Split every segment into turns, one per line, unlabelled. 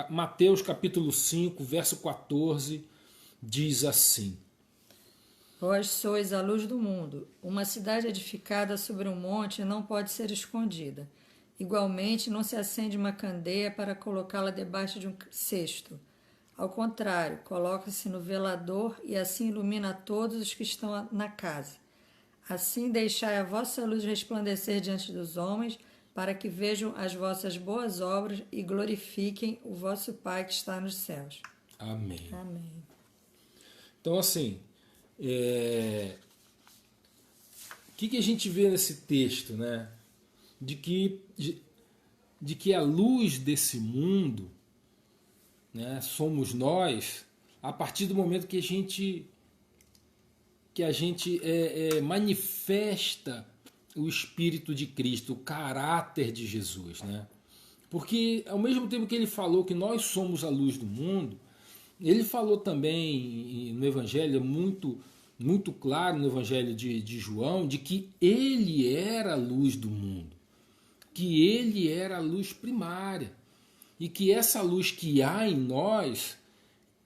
Mateus capítulo 5, verso 14, diz assim:
Vós sois a luz do mundo. Uma cidade edificada sobre um monte não pode ser escondida. Igualmente, não se acende uma candeia para colocá-la debaixo de um cesto. Ao contrário, coloca-se no velador e assim ilumina todos os que estão na casa. Assim deixai a vossa luz resplandecer diante dos homens, para que vejam as vossas boas obras e glorifiquem o vosso Pai que está nos céus.
Amém.
Amém.
Então, assim, o que a gente vê nesse texto, né? De que a luz desse mundo, né, somos nós, a partir do momento que a gente manifesta o Espírito de Cristo, o caráter de Jesus, né? Porque ao mesmo tempo que ele falou que nós somos a luz do mundo, ele falou também no Evangelho, muito claro no Evangelho de João, de que ele era a luz do mundo, que ele era a luz primária, e que essa luz que há em nós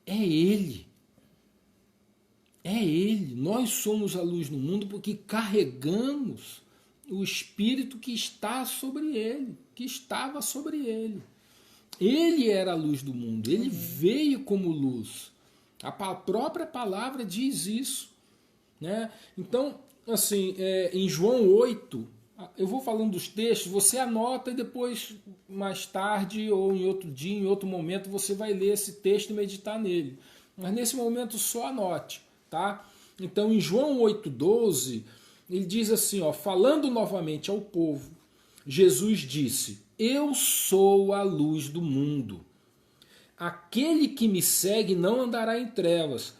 é ele. É ele. Nós somos a luz no mundo porque carregamos o Espírito que está sobre ele, que estava sobre ele. Ele era a luz do mundo, ele veio como luz. A própria palavra diz isso, né? Então, assim, em João 8, eu vou falando dos textos, você anota e depois, mais tarde ou em outro dia, em outro momento, você vai ler esse texto e meditar nele. Mas nesse momento só anote, tá? Então, em João 8,12, ele diz assim, ó, falando novamente ao povo, Jesus disse: Eu sou a luz do mundo. Aquele que me segue não andará em trevas,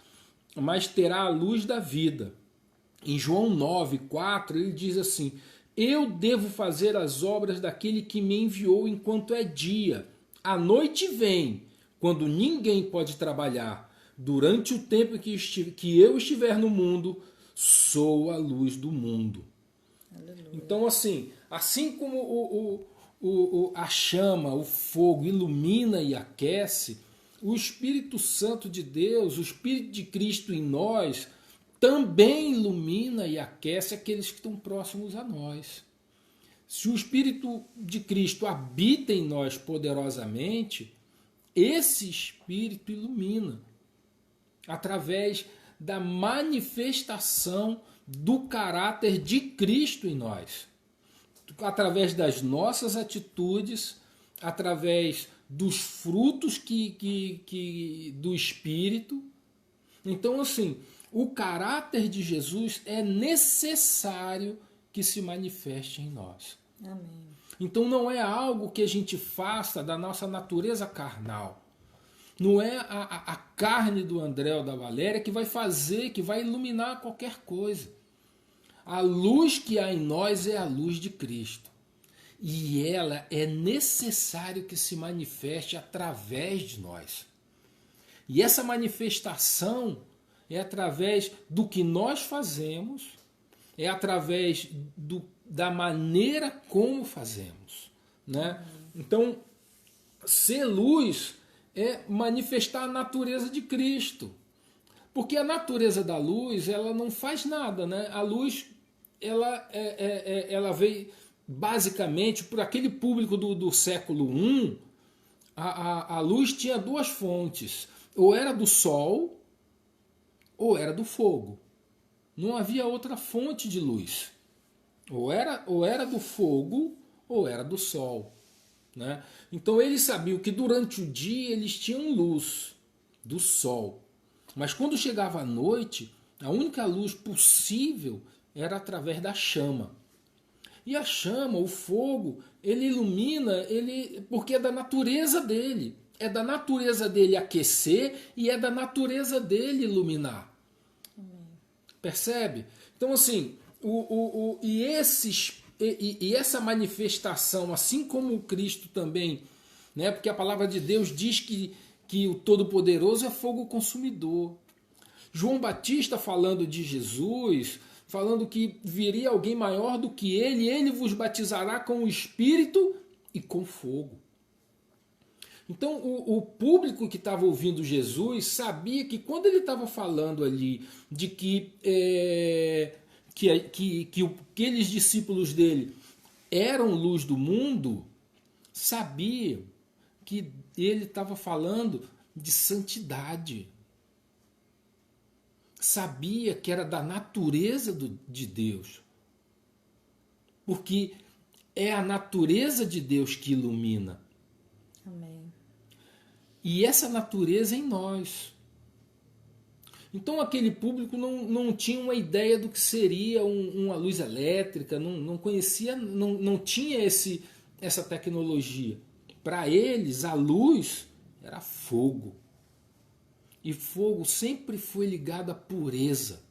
mas terá a luz da vida. Em João 9,4 ele diz assim: Eu devo fazer as obras daquele que me enviou enquanto é dia. A noite vem, quando ninguém pode trabalhar. Durante o tempo que eu estiver no mundo, sou a luz do mundo.
Aleluia.
Então, assim como a chama, o fogo ilumina e aquece, o Espírito Santo de Deus, o Espírito de Cristo em nós, também ilumina e aquece aqueles que estão próximos a nós. Se o Espírito de Cristo habita em nós poderosamente, esse Espírito ilumina através da manifestação do caráter de Cristo em nós, através das nossas atitudes, através dos frutos do Espírito. Então, assim, o caráter de Jesus é necessário que se manifeste em nós.
Amém.
Então não é algo que a gente faça da nossa natureza carnal. Não é a carne do André ou da Valéria que vai fazer, que vai iluminar qualquer coisa. A luz que há em nós é a luz de Cristo. E ela é necessário que se manifeste através de nós. E essa manifestação é através do que nós fazemos, é através da maneira como fazemos, né? Então, ser luz é manifestar a natureza de Cristo. Porque a natureza da luz, ela não faz nada, né? A luz, ela veio basicamente por aquele público do século I, a luz tinha duas fontes. Ou era do sol, ou era do fogo. Não havia outra fonte de luz. Ou era do fogo, ou era do sol. Né? Então eles sabiam que durante o dia eles tinham luz do sol. Mas quando chegava a noite, a única luz possível era através da chama. E a chama, o fogo, ele ilumina, porque é da natureza dele. É da natureza dele aquecer e é da natureza dele iluminar. Percebe? Então, assim, essa manifestação, assim como o Cristo também, né? Porque a palavra de Deus diz que o Todo-Poderoso é fogo consumidor. João Batista falando de Jesus, falando que viria alguém maior do que ele vos batizará com o Espírito e com fogo. Então o público que estava ouvindo Jesus sabia que quando ele estava falando ali de que aqueles discípulos dele eram luz do mundo, sabia que ele estava falando de santidade. Sabia que era da natureza de Deus. Porque é a natureza de Deus que ilumina.
Amém.
E essa natureza é em nós. Então aquele público não tinha uma ideia do que seria uma luz elétrica, não conhecia, não tinha essa tecnologia. Para eles, a luz era fogo. E fogo sempre foi ligado à pureza.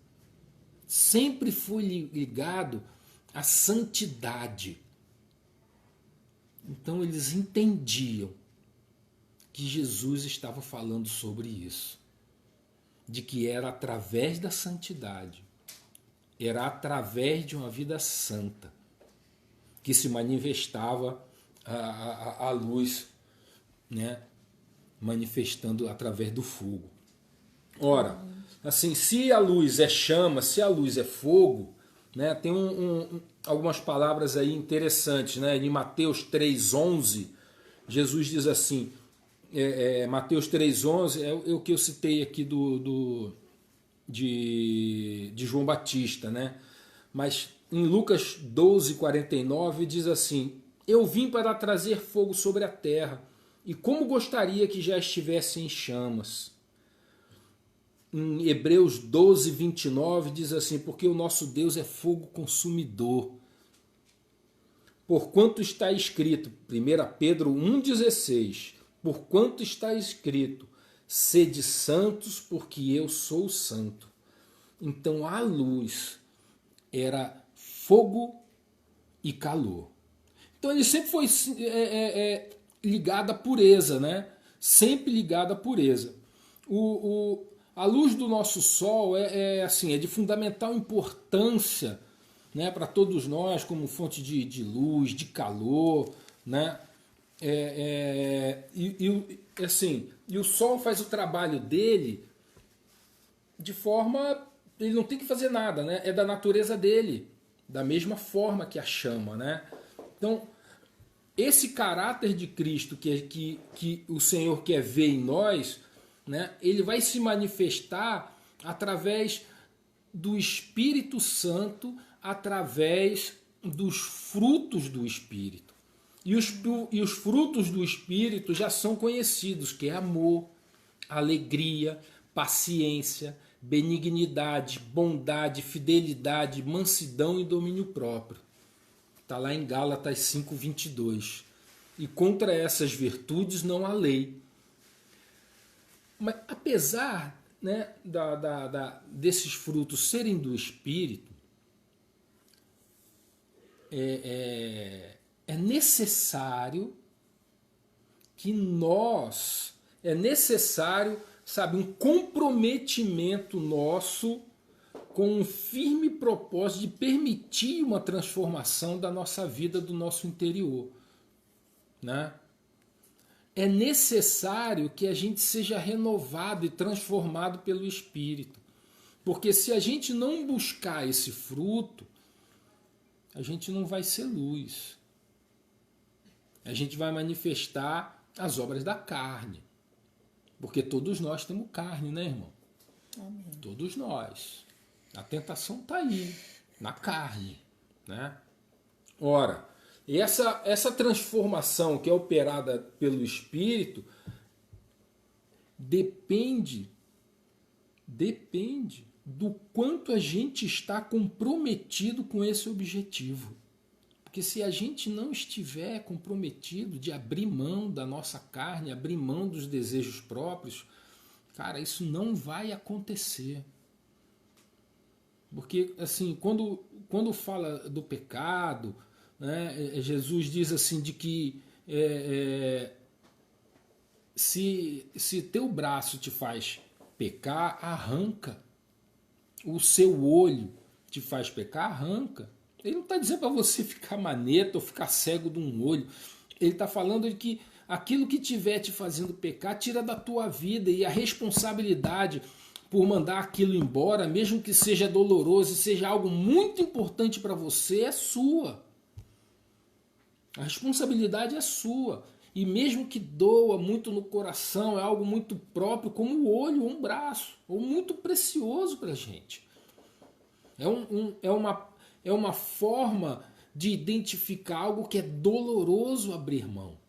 Sempre foi ligado à santidade. Então eles entendiam que Jesus estava falando sobre isso. De que era através da santidade, era através de uma vida santa, que se manifestava a luz, né? Manifestando através do fogo. Ora, assim, se a luz é chama, se a luz é fogo, né? Tem algumas palavras aí interessantes, né? Em Mateus 3,11, Jesus diz assim, Mateus 3,11 é o que eu citei aqui de João Batista, né? Mas em Lucas 12,49 diz assim: eu vim para trazer fogo sobre a terra, e como gostaria que já estivesse em chamas. Em Hebreus 12,29 diz assim: porque o nosso Deus é fogo consumidor. Porquanto está escrito, 1 Pedro 1,16, porquanto está escrito, sede santos, porque eu sou santo. Então a luz era fogo e calor. Então ele sempre foi ligado à pureza, né? Sempre ligado à pureza. A luz do nosso sol é de fundamental importância, né, para todos nós, como fonte de luz, de calor, né? E o sol faz o trabalho dele de forma... Ele não tem que fazer nada, né? É da natureza dele, da mesma forma que a chama, né? Então, esse caráter de Cristo que o Senhor quer ver em nós, né? Ele vai se manifestar através do Espírito Santo, através dos frutos do Espírito. E os frutos do Espírito já são conhecidos, que é amor, alegria, paciência, benignidade, bondade, fidelidade, mansidão e domínio próprio. Está lá em Gálatas 5,22. E contra essas virtudes não há lei. Mas apesar, né, desses frutos serem do Espírito, é necessário que nós, sabe, um comprometimento nosso com um firme propósito de permitir uma transformação da nossa vida, do nosso interior, né? É necessário que a gente seja renovado e transformado pelo Espírito. Porque se a gente não buscar esse fruto, a gente não vai ser luz. A gente vai manifestar as obras da carne. Porque todos nós temos carne, né, irmão?
Amém.
Todos nós. A tentação está aí, na carne, né? Ora, essa transformação que é operada pelo Espírito depende do quanto a gente está comprometido com esse objetivo. Porque se a gente não estiver comprometido de abrir mão da nossa carne, abrir mão dos desejos próprios, cara, isso não vai acontecer. Porque, assim, quando fala do pecado, né, Jesus diz assim de que se teu braço te faz pecar, arranca. O seu olho te faz pecar, arranca. Ele não está dizendo para você ficar maneta ou ficar cego de um olho. Ele está falando de que aquilo que estiver te fazendo pecar, tira da tua vida, e a responsabilidade por mandar aquilo embora, mesmo que seja doloroso e seja algo muito importante para você, é sua. A responsabilidade é sua. E mesmo que doa muito no coração, é algo muito próprio, como o olho ou um braço, ou muito precioso para a gente. É uma forma de identificar algo que é doloroso abrir mão.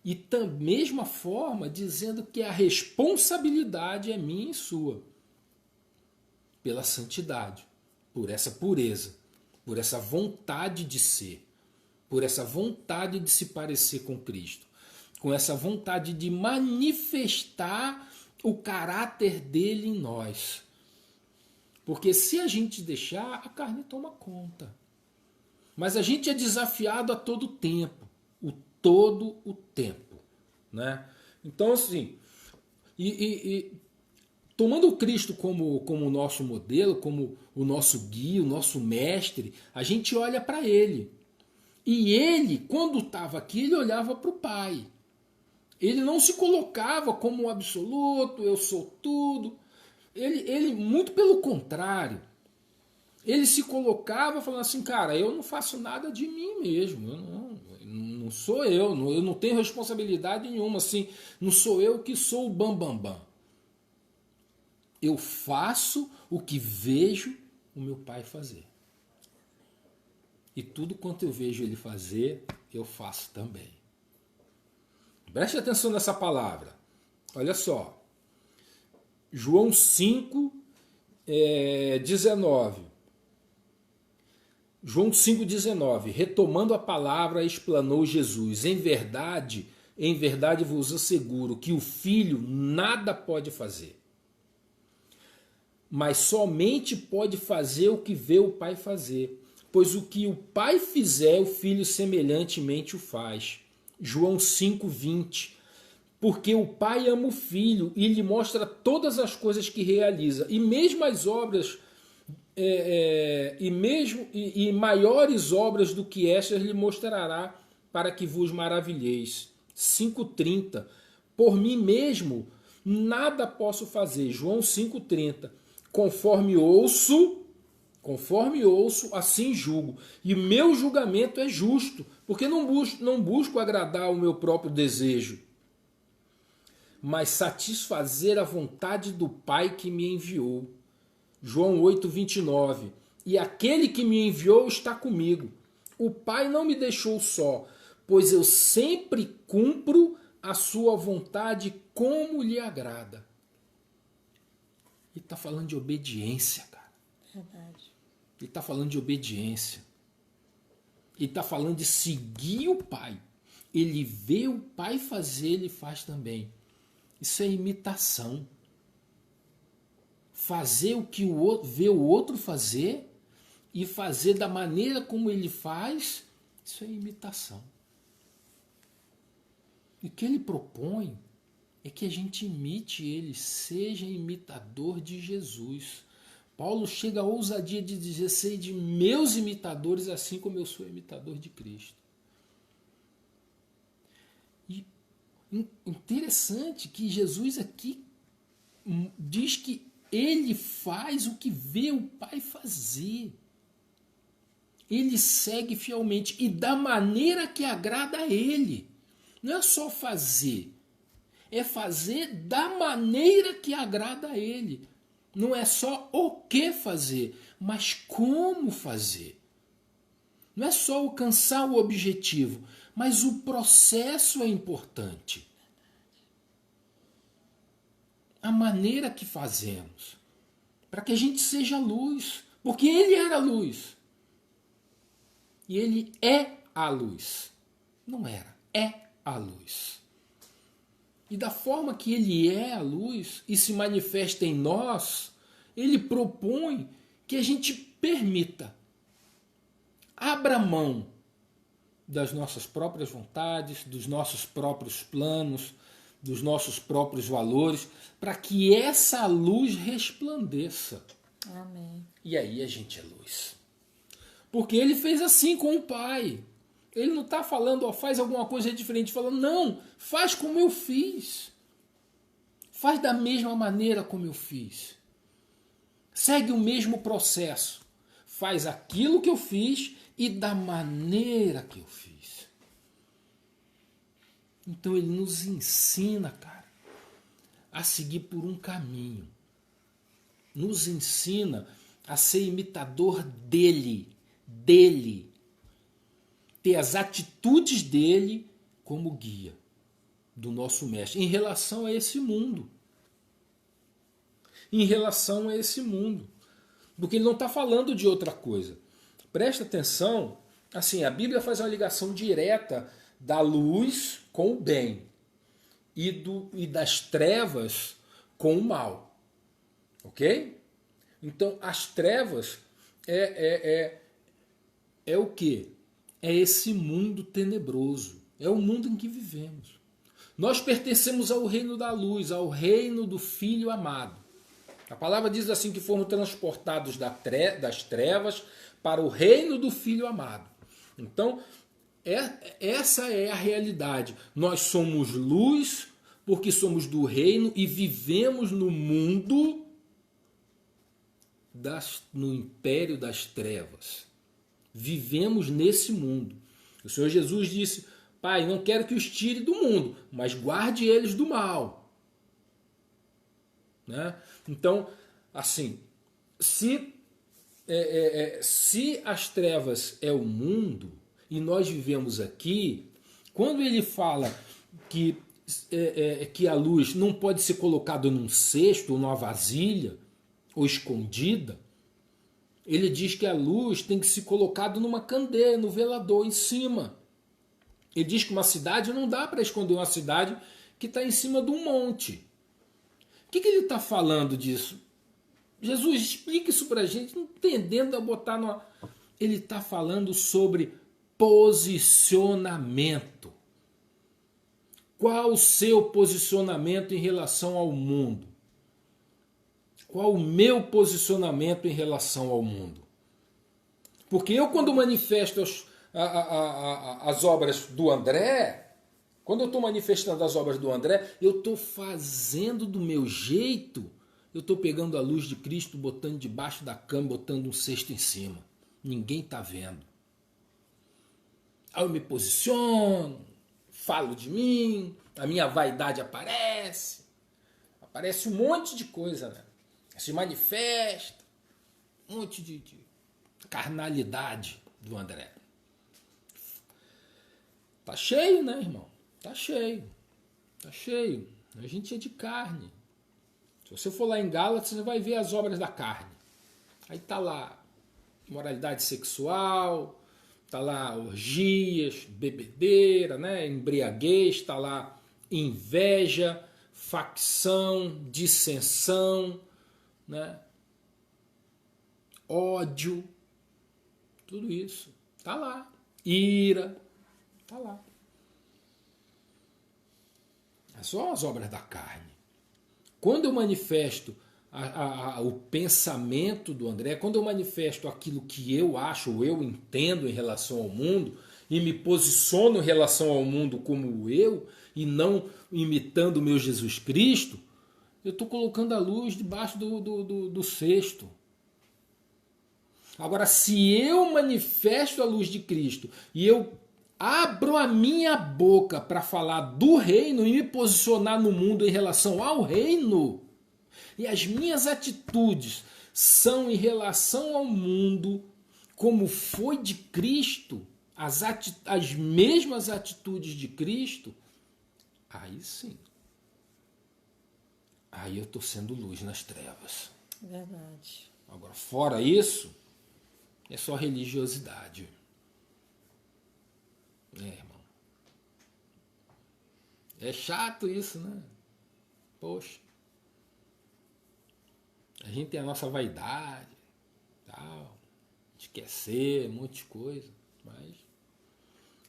E da mesma forma dizendo que a responsabilidade é minha e sua. Pela santidade, por essa pureza, por essa vontade de ser, por essa vontade de se parecer com Cristo, com essa vontade de manifestar o caráter dele em nós. Porque se a gente deixar, a carne toma conta. Mas a gente é desafiado a todo tempo. Todo o tempo. Né? Então, assim, tomando o Cristo como o nosso modelo, como o nosso guia, o nosso mestre, a gente olha para ele. E ele, quando estava aqui, ele olhava para o Pai. Ele não se colocava como um absoluto, eu sou tudo. Ele, muito pelo contrário, ele se colocava falando assim, cara, eu não faço nada de mim mesmo, não sou eu não tenho responsabilidade nenhuma, assim, não sou eu que sou o bambambam. Eu faço o que vejo o meu pai fazer. E tudo quanto eu vejo ele fazer, eu faço também. Preste atenção nessa palavra. Olha só. João 5, 19. João 5,19. Retomando a palavra, explanou Jesus. Em verdade vos asseguro que o Filho nada pode fazer, mas somente pode fazer o que vê o Pai fazer. Pois o que o Pai fizer, o Filho semelhantemente o faz. João 5,20. Porque o Pai ama o Filho e lhe mostra todas as coisas que realiza. E mesmo as obras, e maiores obras do que estas lhe mostrará, para que vos maravilheis. 5,30. Por mim mesmo nada posso fazer. João 5,30. Conforme ouço, assim julgo. E meu julgamento é justo, porque não busco agradar o meu próprio desejo, mas satisfazer a vontade do Pai que me enviou. João 8,29. E aquele que me enviou está comigo. O Pai não me deixou só, pois eu sempre cumpro a sua vontade como lhe agrada. Ele está falando de obediência, cara.
Verdade.
Ele está falando de obediência. Ele está falando de seguir o Pai. Ele vê o Pai fazer, ele faz também. Isso é imitação. Fazer o que o outro, ver o outro fazer e fazer da maneira como ele faz, isso é imitação. E o que ele propõe é que a gente imite ele, seja imitador de Jesus. Paulo chega à ousadia de dizer, sei de meus imitadores, assim como eu sou imitador de Cristo. E interessante que Jesus aqui diz que ele faz o que vê o Pai fazer. Ele segue fielmente e da maneira que agrada a ele. Não é só fazer, é fazer da maneira que agrada a ele. Não é só o que fazer, mas como fazer. Não é só alcançar o objetivo, mas o processo é importante. A maneira que fazemos, para que a gente seja luz, porque ele era luz. E ele é a luz. Não era, é a luz. E da forma que ele é a luz e se manifesta em nós, ele propõe que a gente permita, abra mão das nossas próprias vontades, dos nossos próprios planos, dos nossos próprios valores, para que essa luz resplandeça.
Amém.
E aí a gente é luz. Porque ele fez assim com o Pai. Ele não está falando, ó, faz alguma coisa diferente, falando, não, faz como eu fiz. Faz da mesma maneira como eu fiz. Segue o mesmo processo. Faz aquilo que eu fiz e da maneira que eu fiz. Então ele nos ensina, cara, a seguir por um caminho. Nos ensina a ser imitador dele. Ter as atitudes dele como guia do nosso mestre em relação a esse mundo. Em relação a esse mundo. Porque ele não está falando de outra coisa. Presta atenção, assim, a Bíblia faz uma ligação direta da luz com o bem e das trevas com o mal. Ok? Então, as trevas é o quê? É esse mundo tenebroso. É o mundo em que vivemos. Nós pertencemos ao reino da luz, ao reino do Filho amado. A palavra diz assim que fomos transportados das trevas para o reino do Filho amado. Então, essa é a realidade. Nós somos luz porque somos do reino e vivemos no mundo, no império das trevas. Vivemos nesse mundo. O Senhor Jesus disse, Pai, não quero que os tire do mundo, mas guarde eles do mal. Né? Então, assim, se as trevas é o mundo e nós vivemos aqui, quando ele fala que a luz não pode ser colocada num cesto ou numa vasilha ou escondida, ele diz que a luz tem que ser colocada numa candeia, no velador, em cima. Ele diz que uma cidade não dá para esconder uma cidade que está em cima de um monte. O que ele está falando disso? Jesus, explica isso para a gente, não entendendo a botar numa... Ele está falando sobre posicionamento. Qual o seu posicionamento em relação ao mundo? Qual o meu posicionamento em relação ao mundo? Porque eu, quando manifesto as obras do André, quando eu estou manifestando as obras do André, eu estou fazendo do meu jeito, eu estou pegando a luz de Cristo, botando debaixo da cama, botando um cesto em cima. Ninguém está vendo. Aí eu me posiciono, falo de mim, a minha vaidade aparece um monte de coisa, né? Se manifesta, um monte de carnalidade do André. Tá cheio, né, irmão? Tá cheio. Tá cheio. A gente é de carne. Se você for lá em Gálatas, você vai ver as obras da carne. Aí tá lá moralidade sexual, tá lá orgias, bebedeira, né, embriaguez, tá lá inveja, facção, dissensão, né, ódio, tudo isso tá lá, ira, tá lá. É só as obras da carne. Quando eu manifesto o pensamento do André, quando eu manifesto aquilo que eu acho, ou eu entendo em relação ao mundo, e me posiciono em relação ao mundo como eu, e não imitando o meu Jesus Cristo, eu estou colocando a luz debaixo do cesto. Agora, se eu manifesto a luz de Cristo e eu abro a minha boca para falar do reino e me posicionar no mundo em relação ao reino, e as minhas atitudes são em relação ao mundo como foi de Cristo, as mesmas atitudes de Cristo, aí sim. Aí eu estou sendo luz nas trevas.
Verdade.
Agora, fora isso, é só religiosidade. Irmão. É chato isso, né? Poxa. A gente tem a nossa vaidade, tal. A gente quer ser, um monte de coisa. Mas,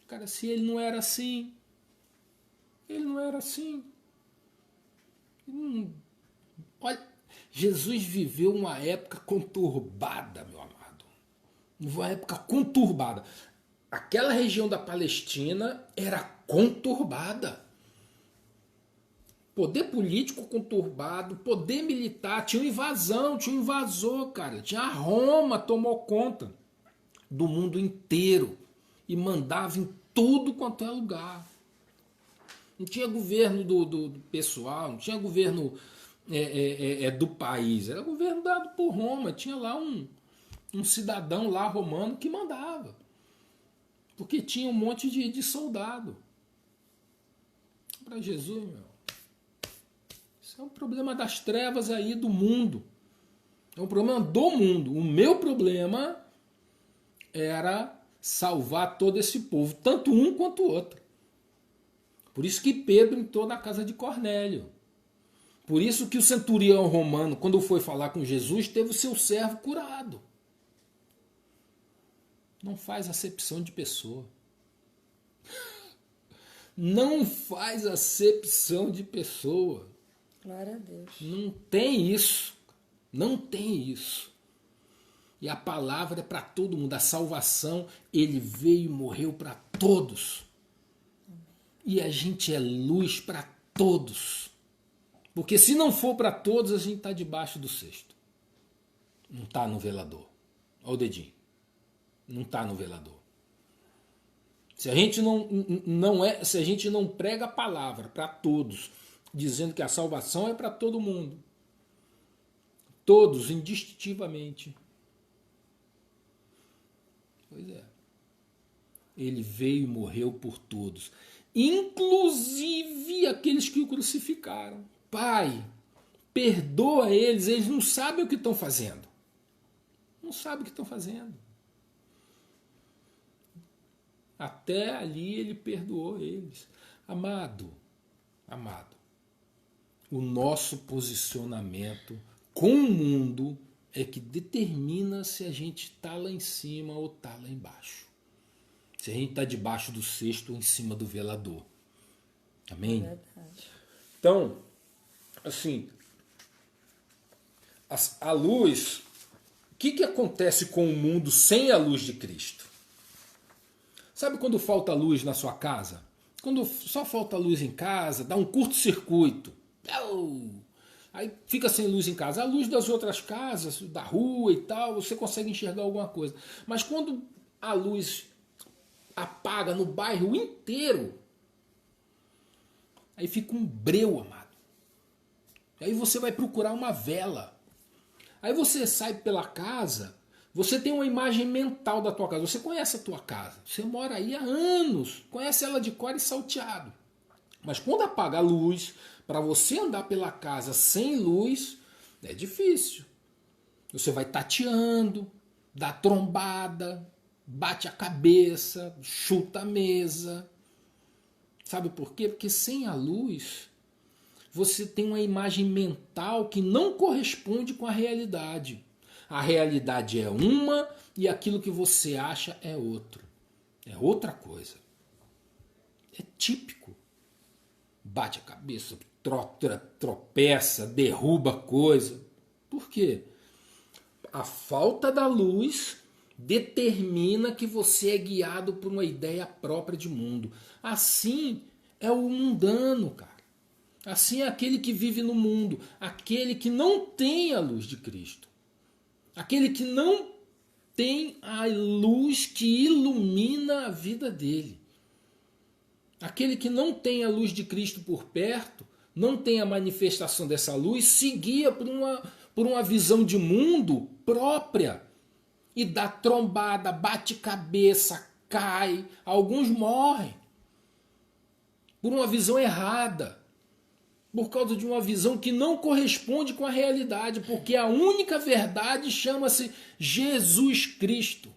cara, se ele não era assim, ele não era assim. Olha, Jesus viveu uma época conturbada, meu amado. Uma época conturbada. aquela região da Palestina era conturbada. Poder político conturbado, poder militar, tinha invasão, tinha um invasor, cara. Tinha a Roma, tomou conta do mundo inteiro e mandava em tudo quanto é lugar. Não tinha governo do pessoal, não tinha governo do país, era governo dado por Roma. Tinha lá um cidadão lá romano que mandava, porque tinha um monte de soldado. Para Jesus, meu, isso é um problema das trevas aí do mundo. É um problema do mundo. O meu problema era salvar todo esse povo, tanto um quanto o outro. Por isso que Pedro entrou na casa de Cornélio. Por isso que o centurião romano, quando foi falar com Jesus, teve o seu servo curado. Não faz acepção de pessoa. Não faz acepção de pessoa.
Glória a Deus.
Não tem isso. Não tem isso. E a palavra é para todo mundo. A salvação, ele veio e morreu para todos. E a gente é luz para todos. Porque se não for para todos, a gente está debaixo do cesto. Não está no velador. Olha o dedinho. Não está no velador. Se a gente se a gente não prega a palavra para todos, dizendo que a salvação é para todo mundo, todos, indistintivamente. Pois é. Ele veio e morreu por todos, inclusive aqueles que o crucificaram. Pai, perdoa eles, eles não sabem o que estão fazendo. Não sabem o que estão fazendo. Até ali ele perdoou eles. Amado, o nosso posicionamento com o mundo é que determina se a gente está lá em cima ou está lá embaixo. Se a gente está debaixo do cesto ou em cima do velador. Amém?
É verdade.
Então, assim, a luz, o que acontece com o mundo sem a luz de Cristo? Sabe quando falta luz na sua casa? Quando só falta luz em casa, dá um curto-circuito. Aí fica sem luz em casa. A luz das outras casas, da rua e tal, você consegue enxergar alguma coisa. Mas quando a luz apaga no bairro inteiro, aí fica um breu, amado. Aí você vai procurar uma vela. Aí você sai pela casa, você tem uma imagem mental da tua casa. Você conhece a tua casa. Você mora aí há anos. Conhece ela de cor e salteado. Mas quando apaga a luz, para você andar pela casa sem luz, é difícil. Você vai tateando, dá trombada, bate a cabeça, chuta a mesa. Sabe por quê? Porque sem a luz, você tem uma imagem mental que não corresponde com a realidade. A realidade é uma e aquilo que você acha é outro. É outra coisa. É típico. Bate a cabeça, tropeça, derruba coisa. Por quê? A falta da luz determina que você é guiado por uma ideia própria de mundo. Assim é o mundano, cara. Assim é aquele que vive no mundo, aquele que não tem a luz de Cristo. Aquele que não tem a luz que ilumina a vida dele. Aquele que não tem a luz de Cristo por perto, não tem a manifestação dessa luz, se guia por uma visão de mundo própria. E dá trombada, bate cabeça, cai, alguns morrem. Por uma visão errada. Por causa de uma visão que não corresponde com a realidade, porque a única verdade chama-se Jesus Cristo.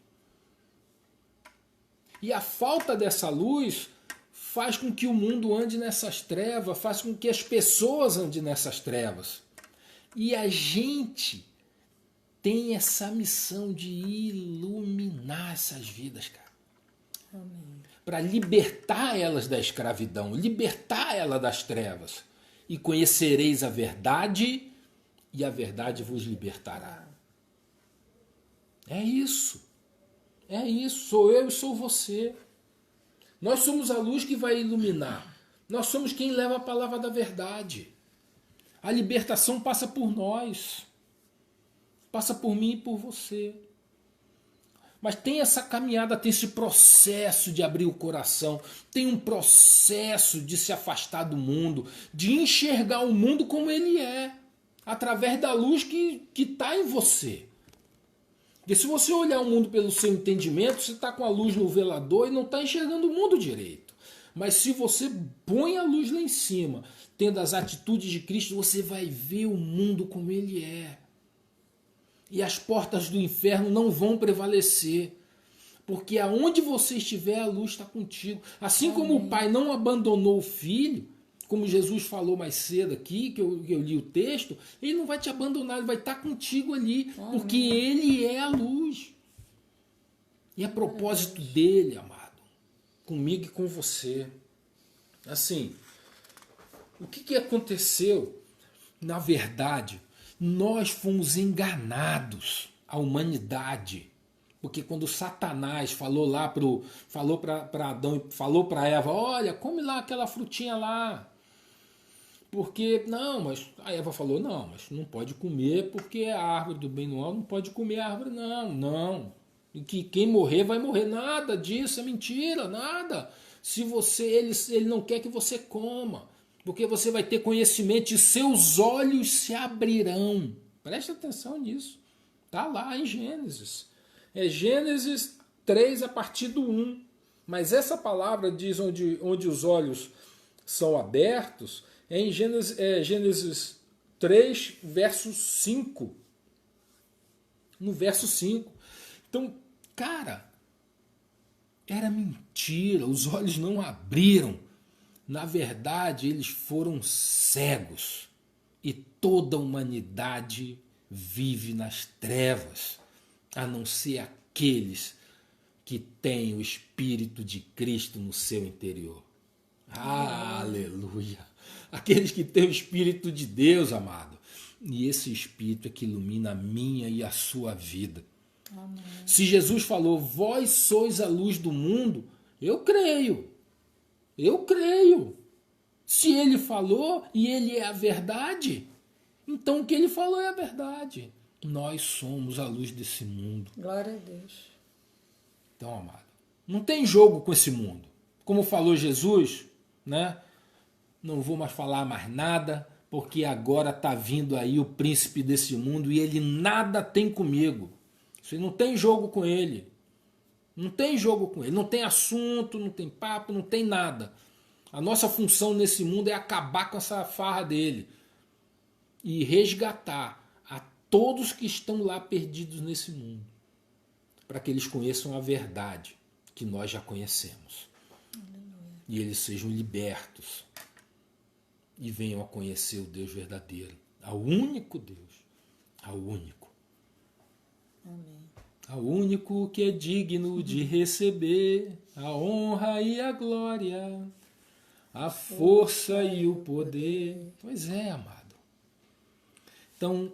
E a falta dessa luz faz com que o mundo ande nessas trevas, faz com que as pessoas andem nessas trevas. E a gente tem essa missão de iluminar essas vidas, cara.
Amém.
Para libertar elas da escravidão, libertar elas das trevas. E conhecereis a verdade, e a verdade vos libertará. É isso. É isso, sou eu e sou você. Nós somos a luz que vai iluminar. Nós somos quem leva a palavra da verdade. A libertação passa por nós. Passa por mim e por você. Mas tem essa caminhada, tem esse processo de abrir o coração, tem um processo de se afastar do mundo, de enxergar o mundo como ele é, através da luz que está em você. Porque se você olhar o mundo pelo seu entendimento, você está com a luz no velador e não está enxergando o mundo direito. Mas se você põe a luz lá em cima, tendo as atitudes de Cristo, você vai ver o mundo como ele é. E as portas do inferno não vão prevalecer. Porque aonde você estiver, a luz está contigo. Assim como o Pai não abandonou o Filho, como Jesus falou mais cedo aqui, que eu li o texto, ele não vai te abandonar, ele vai estar contigo ali. Porque ele é a luz. E é propósito dele, amado. Comigo e com você. Assim, o que aconteceu? Na verdade, nós fomos enganados, a humanidade. Porque quando Satanás falou lá para Adão, falou para Eva, olha, come lá aquela frutinha lá. Porque, não, mas a Eva falou, não, mas não pode comer porque é a árvore do bem e do mal, não pode comer a árvore, não. E que quem morrer vai morrer. Nada disso, é mentira, nada. Se você, ele não quer que você coma. Porque você vai ter conhecimento e seus olhos se abrirão. Preste atenção nisso. Está lá em Gênesis. É Gênesis 3 a partir do 1. Mas essa palavra diz onde os olhos são abertos, é em Gênesis 3, verso 5. No verso 5. Então, cara, era mentira. Os olhos não abriram. Na verdade, eles foram cegos e toda a humanidade vive nas trevas, a não ser aqueles que têm o Espírito de Cristo no seu interior. Aleluia! Aqueles que têm o Espírito de Deus, amado. E esse Espírito é que ilumina a minha e a sua vida.
Amém.
Se Jesus falou, vós sois a luz do mundo, eu creio. Eu creio. Se ele falou e ele é a verdade, então o que ele falou é a verdade. Nós somos a luz desse mundo.
Glória a Deus.
Então, amado, não tem jogo com esse mundo. Como falou Jesus, né? Não vou mais falar mais nada, porque agora está vindo aí o príncipe desse mundo e ele nada tem comigo. Você não tem jogo com ele. Não tem jogo com ele, não tem assunto, não tem papo, não tem nada. A nossa função nesse mundo é acabar com essa farra dele e resgatar a todos que estão lá perdidos nesse mundo, para que eles conheçam a verdade que nós já conhecemos. Aleluia. E eles sejam libertos e venham a conhecer o Deus verdadeiro, ao único Deus, ao único.
Amém.
Ao único que é digno de receber a honra e a glória, a força e o poder. Pois é, amado. Então,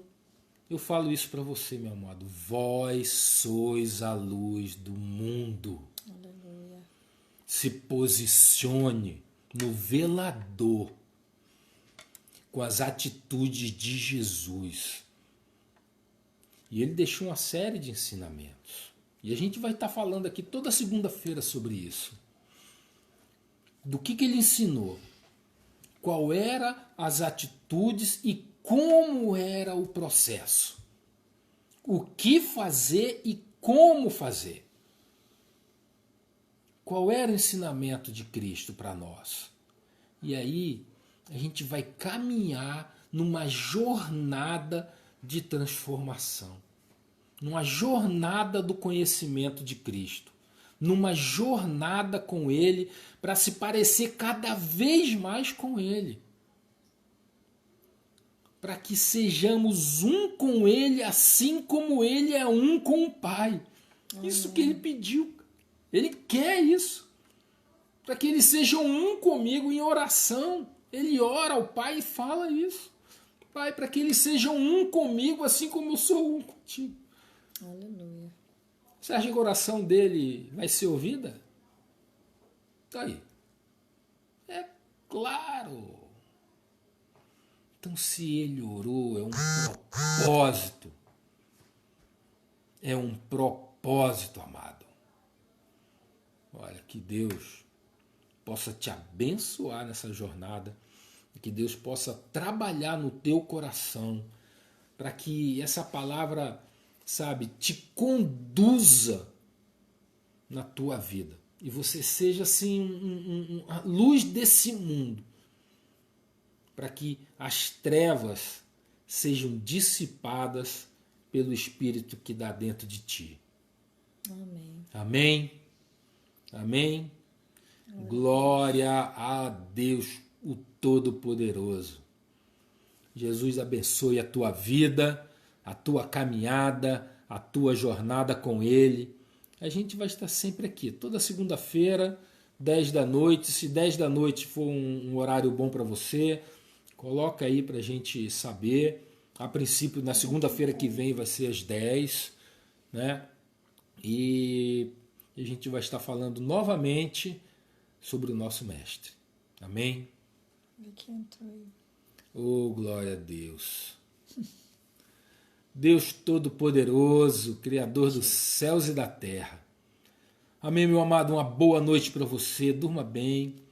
eu falo isso para você, meu amado. Vós sois a luz do mundo.
Aleluia.
Se posicione no velador com as atitudes de Jesus. E ele deixou uma série de ensinamentos. E a gente vai estar falando aqui toda segunda-feira sobre isso. Do que ele ensinou. Qual eram as atitudes e como era o processo. O que fazer e como fazer. Qual era o ensinamento de Cristo para nós. E aí a gente vai caminhar numa jornada de transformação, numa jornada do conhecimento de Cristo, numa jornada com Ele para se parecer cada vez mais com Ele, para que sejamos um com Ele, assim como Ele é um com o Pai. Isso que Ele pediu, Ele quer isso, para que Eles sejam um comigo em oração. Ele ora ao Pai e fala isso. Pai, para que eles sejam um comigo, assim como eu sou um contigo.
Aleluia.
Você acha que a oração dele vai ser ouvida? Tá aí. É claro. Então, se ele orou, é um propósito. É um propósito, amado. Olha, que Deus possa te abençoar nessa jornada, que Deus possa trabalhar no teu coração, para que essa palavra, sabe, te conduza na tua vida. E você seja, assim, a luz desse mundo, para que as trevas sejam dissipadas pelo Espírito que dá dentro de ti.
Amém.
Amém? Amém? Glória a Deus, o Todo-Poderoso. Jesus abençoe a tua vida, a tua caminhada, a tua jornada com Ele. A gente vai estar sempre aqui, toda segunda-feira, 10 da noite. Se 10 da noite for um horário bom para você, coloca aí para a gente saber. A princípio, na segunda-feira que vem vai ser às 10, né? E a gente vai estar falando novamente sobre o nosso Mestre. Amém? Oh, glória a Deus. Deus Todo-Poderoso, Criador dos céus e da terra. Amém, meu amado? Uma boa noite para você. Durma bem.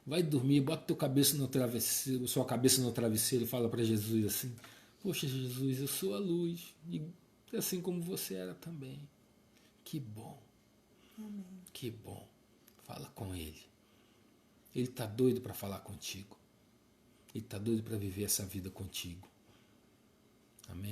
Vai dormir, bota tua cabeça no travesseiro, sua cabeça no travesseiro e fala para Jesus assim: poxa, Jesus, eu sou a luz, e assim como você era também. Que bom.
Amém.
Que bom. Fala com Ele. Ele está doido para falar contigo. Ele está doido para viver essa vida contigo. Amém.